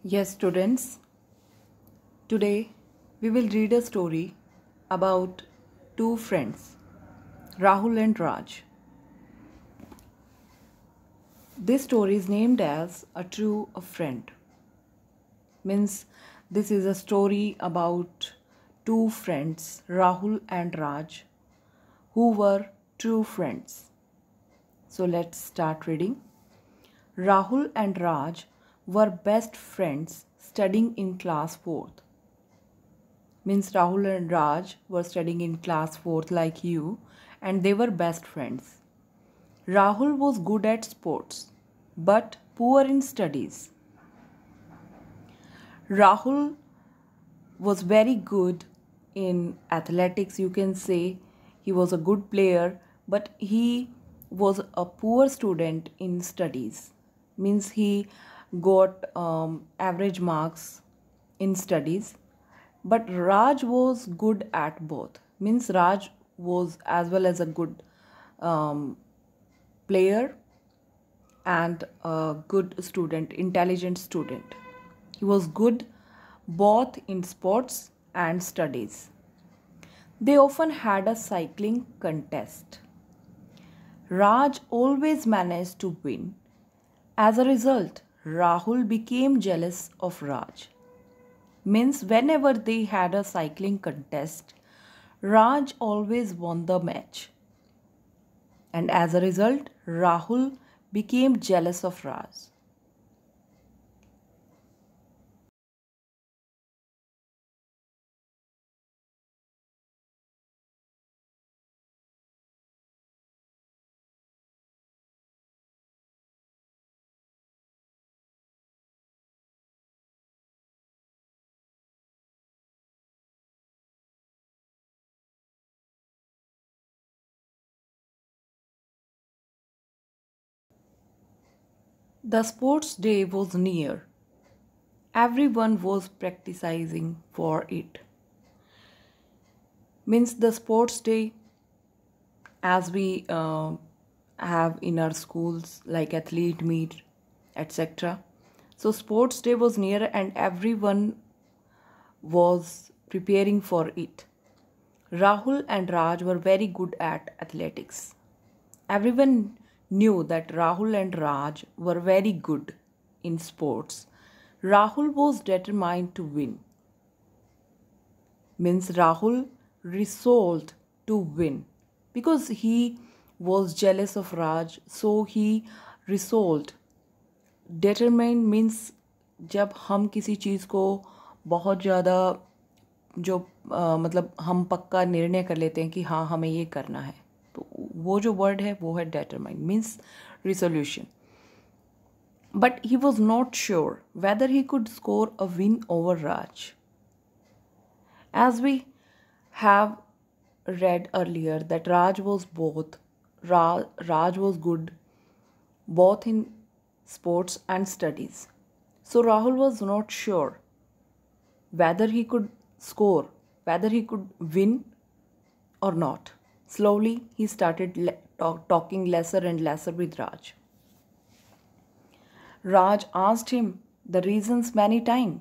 Yes, students, today we will read a story about two friends, Rahul and Raj. This story is named as A True Friend. Means this is a story about two friends, Rahul and Raj, who were true friends. So let's start reading. Rahul and Raj were best friends studying in class 4th. Means Rahul and Raj were studying in class 4th like you, and they were best friends. Rahul was good at sports but poor in studies. Rahul was very good in athletics, you can say. He was a good player, but he was a poor student in studies. Means he got average marks in studies. But Raj was good at both. Means Raj was as well as a good um, player and a good student, intelligent student. He was good both in sports and studies. They often had a cycling contest. Raj always managed to win. As a result, Rahul became jealous of Raj. Means whenever they had a cycling contest, Raj always won the match. And as a result, Rahul became jealous of Raj. The sports day was near. Everyone was practicing for it. Means the sports day, as we have in our schools, like athlete meet, etc. So, sports day was near and everyone was preparing for it. Rahul and Raj were very good at athletics. Everyone knew that Rahul and Raj were very good in sports. Rahul was determined to win. Means Rahul resolved to win because he was jealous of Raj, so he resolved. Determined means जब हम किसी चीज़ को बहुत ज़्यादा जो मतलब हम पक्का निर्णय कर लेते हैं कि हाँ हमें ये करना है, तो वो जो वर्ड है वो है determined means resolution. But he was not sure whether he could score a win over Raj. As we have read earlier that Raj was good both in sports and studies. So Rahul was not sure whether he could score, whether he could win or not. Slowly he started talking lesser and lesser with Raj. Raj asked him the reasons many times.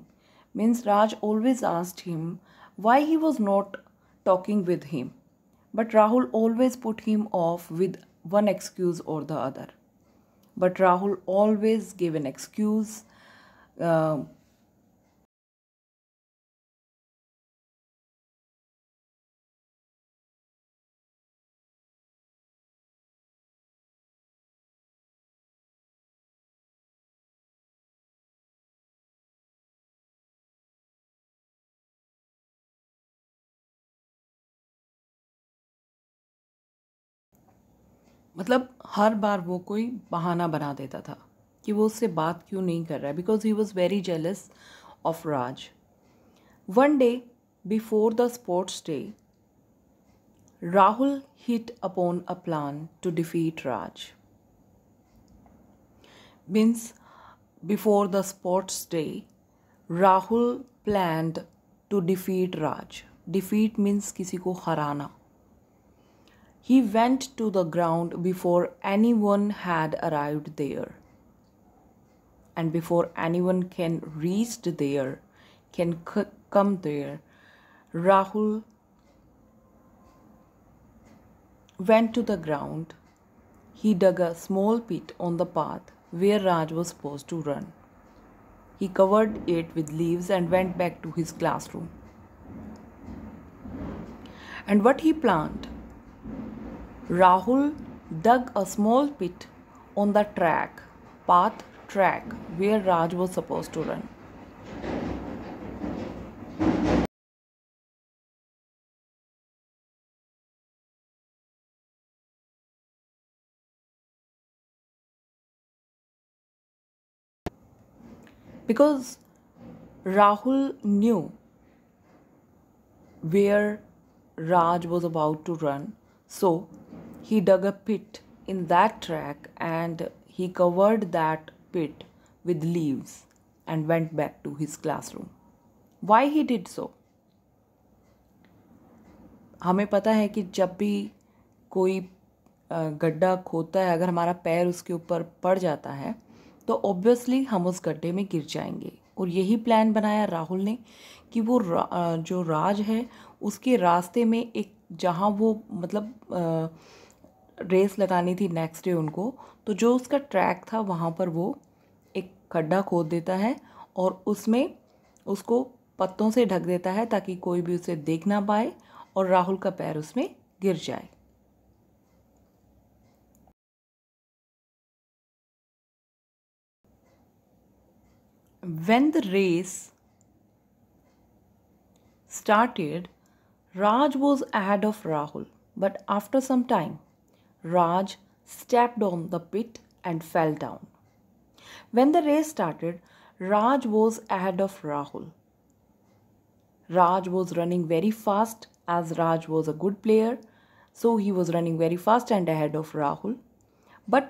Means Raj always asked him why he was not talking with him. But Rahul always put him off with one excuse or the other. But Rahul always gave an excuse. uh, मतलब हर बार वो कोई बहाना बना देता था कि वो उससे बात क्यों नहीं कर रहा है because he was very jealous of Raj. One day before the sports day, Rahul hit upon a plan to defeat Raj. Means before the sports day, Rahul planned to defeat Raj. Defeat means किसी को हराना. He went to the ground before anyone had arrived there. and before anyone can reach there, can come there, Rahul went to the ground. He dug a small pit on the path where Raj was supposed to run. He covered it with leaves and went back to his classroom. And what he planned? Rahul dug a small pit on the path track where Raj was supposed to run. Because Rahul knew where Raj was about to run, so he dug a pit in that track and he covered that pit with leaves and went back to his classroom. Why he did so? हमें पता है कि जब भी कोई गड्ढा खोदता है, अगर हमारा पैर उसके ऊपर पड़ जाता है तो ऑब्वियसली हम उस गड्ढे में गिर जाएंगे। और यही प्लान बनाया राहुल ने कि वो जो राज है उसके रास्ते में एक, जहाँ वो मतलब रेस लगानी थी नेक्स्ट डे उनको, तो जो उसका ट्रैक था वहाँ पर वो एक गड्ढा खोद देता है और उसमें उसको पत्तों से ढक देता है ताकि कोई भी उसे देख ना पाए और राहुल का पैर उसमें गिर जाए। When the race started, Raj was ahead of Rahul, but after some time, Raj stepped on the pit and fell down. When the race started, Raj was ahead of Rahul. Raj was running very fast as Raj was a good player, so he was running very fast and ahead of Rahul. But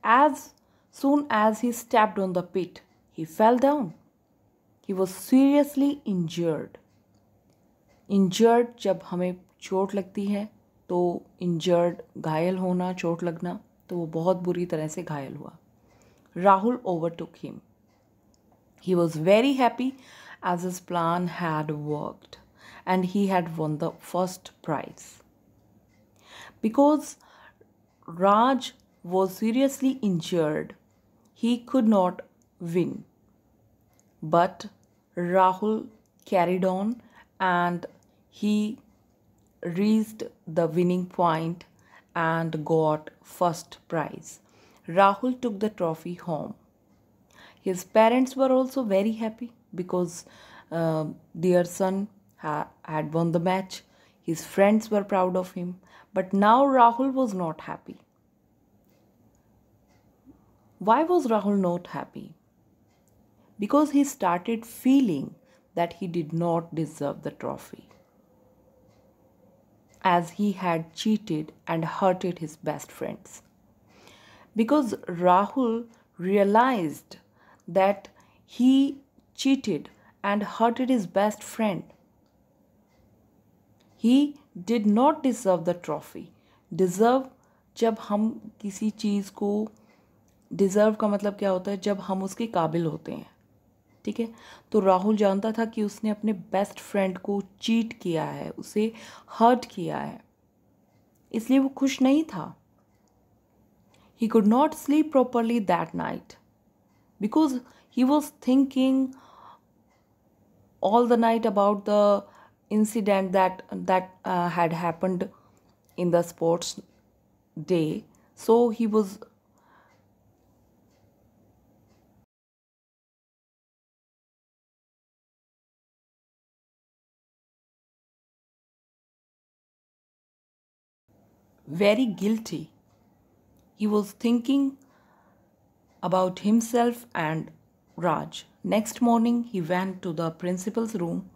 as soon as he stepped on the pit, he fell down. He was seriously injured. Injured जब हमें चोट लगती है तो injured घायल होना, चोट लगना, तो वो बहुत बुरी तरह से घायल हुआ। Rahul overtook him. He was very happy as his plan had worked and he had won the first prize. Because Raj was seriously injured, he could not win. But Rahul carried on and he reached the winning point and got first prize. Rahul took the trophy home. His parents were also very happy because their son had won the match. His friends were proud of him. But now Rahul was not happy. Why was Rahul not happy? Because he started feeling that he did not deserve the trophy, as he had cheated and hurted his best friends. Because Rahul realized that he cheated and hurted his best friend, he did not deserve the trophy. Deserve, जब हम किसी चीज़ को, deserve का मतलब क्या होता है? जब हम उसके काबिल होते हैं, ठीक है। तो राहुल जानता था कि उसने अपने बेस्ट फ्रेंड को चीट किया है, उसे हर्ट किया है, इसलिए वो खुश नहीं था। He could not sleep properly that night because he was thinking all the night about the incident that had happened in the sports day. So he was very guilty. He was thinking about himself and Raj. Next morning, he went to the principal's room.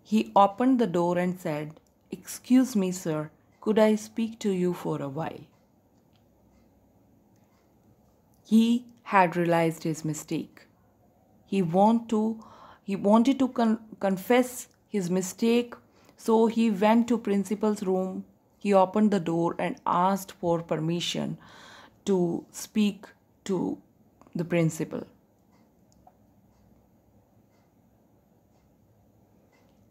He opened the door and said, "Excuse me, sir, could I speak to you for a while?" He had realized his mistake. He wanted to confess his mistake, so he went to principal's room. He opened the door and asked for permission to speak to the principal.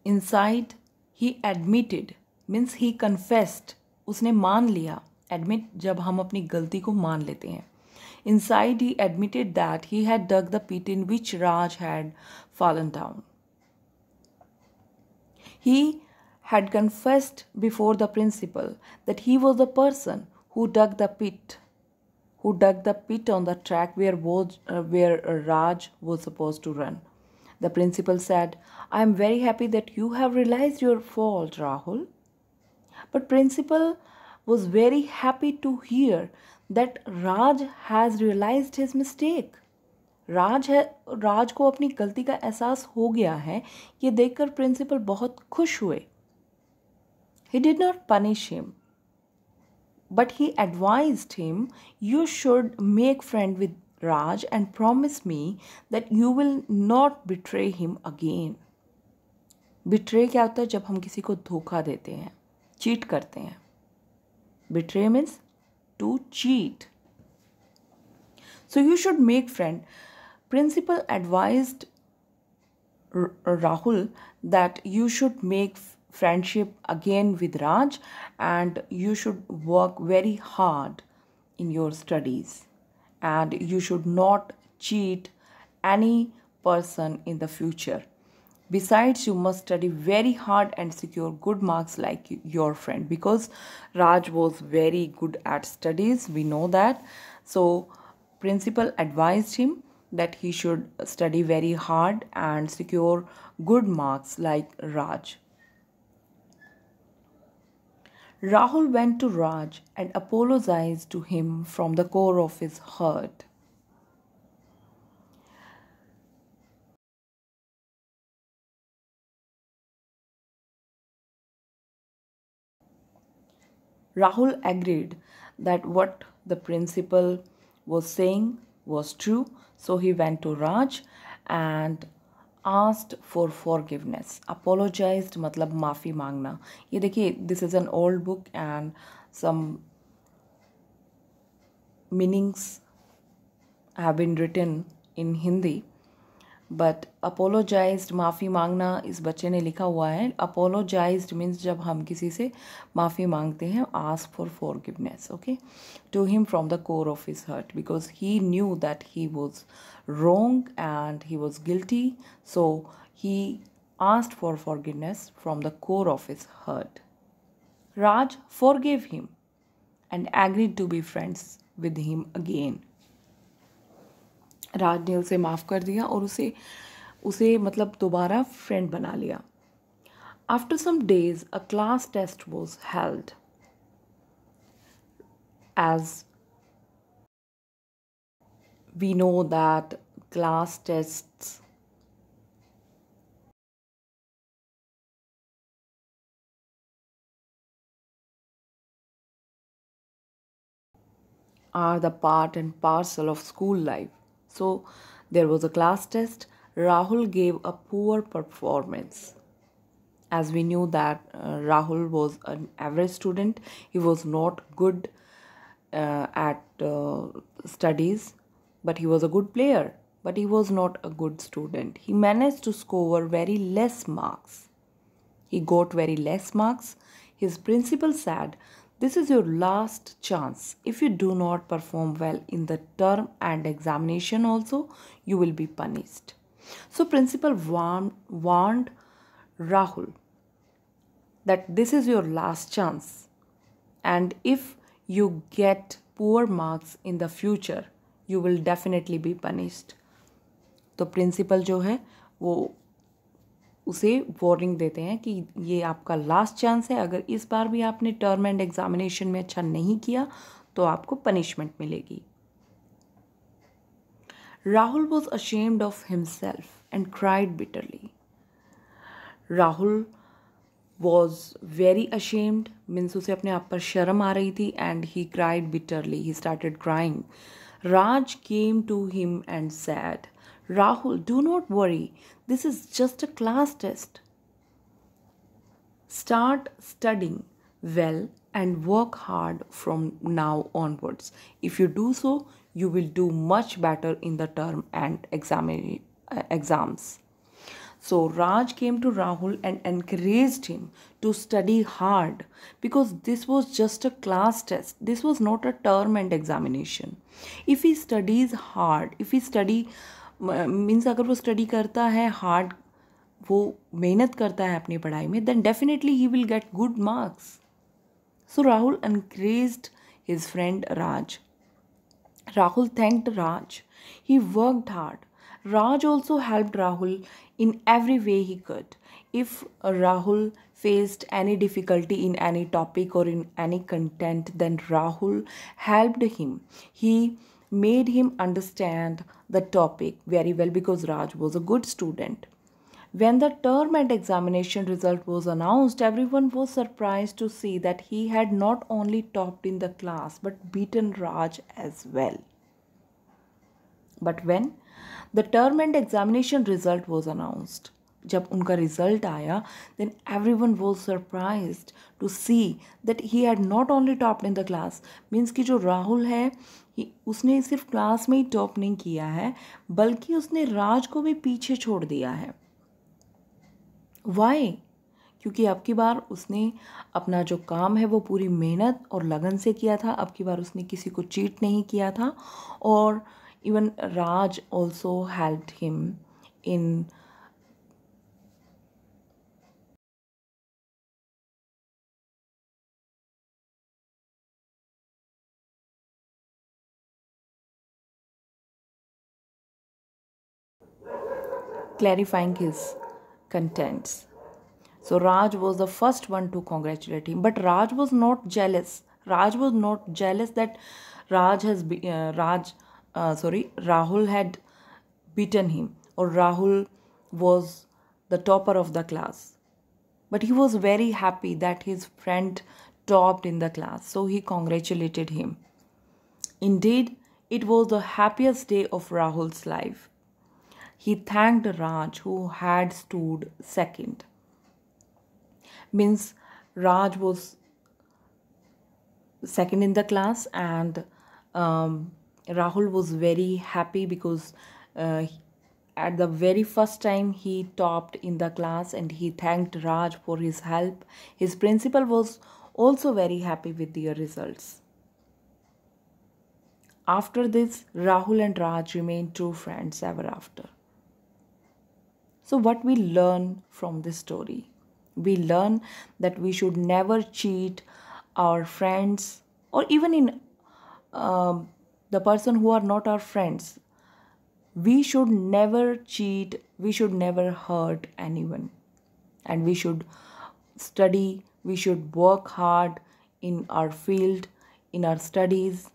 Inside, he admitted, means he confessed, उसने मान लिया. Admit जब हम अपनी गलती को मान लेते हैं. Inside, he admitted that he had dug the pit in which Raj had fallen down. He had confessed before the principal that he was the person who dug the pit, on the track where Raj was supposed to run. The principal said, "I am very happy that you have realized your fault, Rahul." But principal was very happy to hear that Raj has realized his mistake. राज को अपनी गलती का एहसास हो गया है. ये देखकर प्रिंसिपल बहुत खुश हुए. He did not punish him, but he advised him, "You should make friend with Raj and promise me that you will not betray him again." Betray क्या होता है? जब हम किसी को धोखा देते हैं, चीट करते हैं. Betray means to cheat. So you should make friend. Principal advised Rahul that you should make friendship again with Raj and you should work very hard in your studies and you should not cheat any person in the future. Besides, you must study very hard and secure good marks like your friend, because Raj was very good at studies, we know that. So principal advised him that he should study very hard and secure good marks like Raj. Rahul went to Raj and apologized to him from the core of his heart. Rahul agreed that what the principal was saying was true, so he went to Raj and asked for forgiveness. Apologized मतलब माफ़ी मांगना. ये देखिए, this is an old book and some meanings have been written in Hindi. But apologised माफ़ी मांगना इस बच्चे ने लिखा हुआ है. अपोलोजाइज्ड मीन्स जब हम किसी से माफ़ी मांगते हैं, ask for forgiveness, okay, to him from the core of his heart, because he knew that he was wrong and he was guilty, so he asked for forgiveness from the core of his heart. Raj forgave him and agreed to be friends with him again. राज ने उसे माफ़ कर दिया और उसे उसे मतलब दोबारा फ्रेंड बना लिया. After some days, a class test was held. As we know that class tests are the part and parcel of school life. So there was a class test. Rahul gave a poor performance. As we knew that Rahul was an average student, he was not good at studies, but he was a good player. But he was not a good student. He managed to score very less marks. He got very less marks. His principal said, "This is your last chance. If you do not perform well in the term and examination also, you will be punished." So principal warned Rahul that this is your last chance. And if you get poor marks in the future, you will definitely be punished. तो principal जो है वो उसे warning देते हैं कि ये आपका लास्ट चांस है. अगर इस बार भी आपने टर्म एंड एग्जामिनेशन में अच्छा नहीं किया तो आपको पनिशमेंट मिलेगी. Rahul was ashamed of himself and cried bitterly. Rahul was very ashamed means उसे अपने आप पर शर्म आ रही थी. And he cried bitterly, he started crying. Raj came to him and said, "Rahul, do not worry. This is just a class test. Start studying well and work hard from now onwards. If you do so, you will do much better in the term and exams. So Raj came to Rahul and encouraged him to study hard because this was just a class test. This was not a term and examination. If he studies hard, if he study means अगर वो study करता है hard, वो मेहनत करता है अपनी पढ़ाई में, then definitely he will get good marks. So Rahul encouraged his friend Raj. Rahul thanked Raj. He worked hard. Raj also helped Rahul in every way he could. If Rahul faced any difficulty in any topic or in any content, then Rahul helped him. He made him understand the topic very well because Raj was a good student. When the term and examination result was announced, everyone was surprised to see that he had not only topped in the class but beaten Raj as well. But when the term and examination result was announced, जब उनका result आया, then everyone was surprised to see that he had not only topped in the class. Means कि जो राहुल है, उसने सिर्फ class में ही top नहीं किया है, बल्कि उसने राज को भी पीछे छोड़ दिया है. वाई? क्योंकि अब की बार उसने अपना जो काम है वो पूरी मेहनत और लगन से किया था. अब की बार उसने किसी को चीट नहीं किया था. और even Raj also helped him in clarifying his contents. So Raj was the first one to congratulate him, but Raj was not jealous. Raj was not jealous that Rahul had beaten him or Rahul was the topper of the class. But he was very happy that his friend topped in the class, so he congratulated him. Indeed, it was the happiest day of Rahul's life. He thanked Raj, who had stood second. Means Raj was second in the class, and Rahul was very happy because at the very first time he topped in the class, and he thanked Raj for his help. His principal was also very happy with their results. After this, Rahul and Raj remained true friends ever after. So what we learn from this story? We learn that we should never cheat our friends, or even in the person who are not our friends. We should never cheat, we should never hurt anyone, and we should study, we should work hard in our field, in our studies.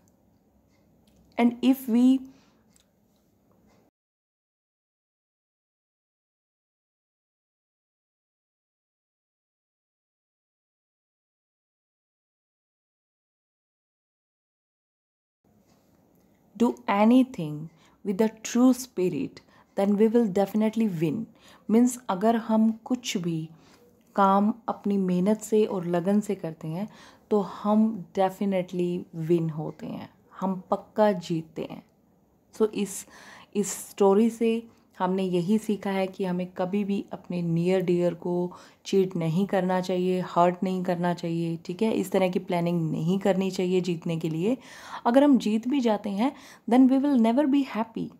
And if we do anything with the true spirit, then we will definitely win. Means अगर हम कुछ भी काम अपनी मेहनत से और लगन से करते हैं तो हम डेफिनेटली विन होते हैं, हम पक्का जीतते हैं. सो इस स्टोरी से हमने यही सीखा है कि हमें कभी भी अपने नियर डियर को चीट नहीं करना चाहिए, हर्ट नहीं करना चाहिए. ठीक है, इस तरह की प्लानिंग नहीं करनी चाहिए जीतने के लिए. अगर हम जीत भी जाते हैं then we will never be happy.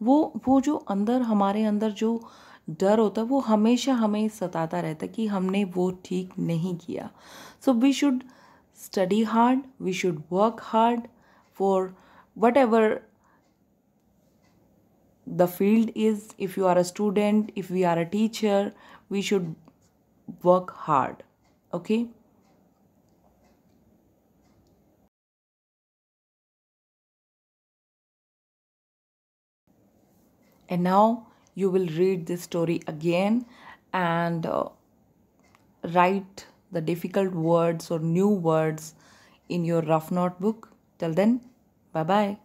वो जो अंदर हमारे अंदर जो डर होता है वो हमेशा हमें सताता रहता है कि हमने वो ठीक नहीं किया. So we should study hard, we should work hard for whatever the field is. If you are a student, if we are a teacher, we should work hard. Okay. And now you will read this story again and write the difficult words or new words in your rough notebook. Till then, bye bye.